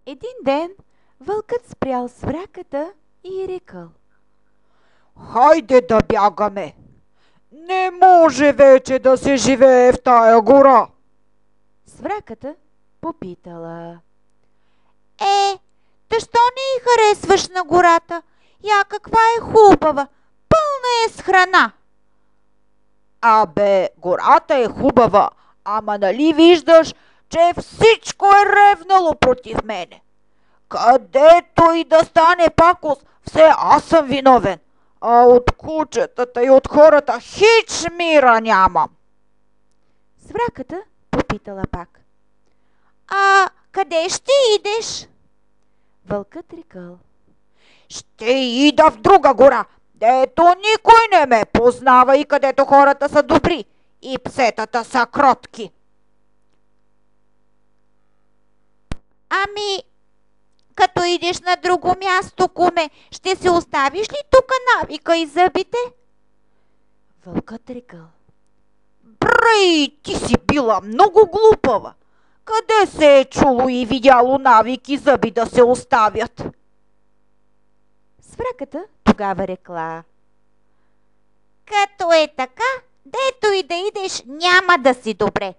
Един ден вълкът спрял свраката и рекъл: Хайде да бягаме! Не може вече да се живее в тая гора! Свраката попитала: защо не й харесваш на гората? Я каква е хубава, пълна е с храна. Абе, гората е хубава, ама нали виждаш, че всичко е ревнало против мене? Където и да стане пакост, все аз съм виновен, а от кучетата и от хората хич мира нямам. Свраката попитала пак: А къде ще идеш? Вълкът рекъл: Ще ида в друга гора, дето никой не ме познава и където хората са добри и псетата са кротки. Ами, като идеш на друго място, куме, ще се оставиш ли тук навика и зъбите? Вълкът рекъл: Брей, ти си била много глупава. Къде се е чуло и видяло навики зъби да се оставят? Свраката тогава рекла: Като е така, дето и да идеш, няма да си добре.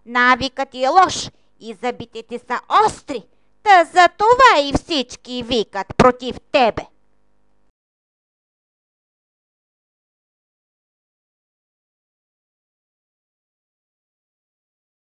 Навикът ти е лош и зъбите ти са остри, та за това и всички викат против тебе.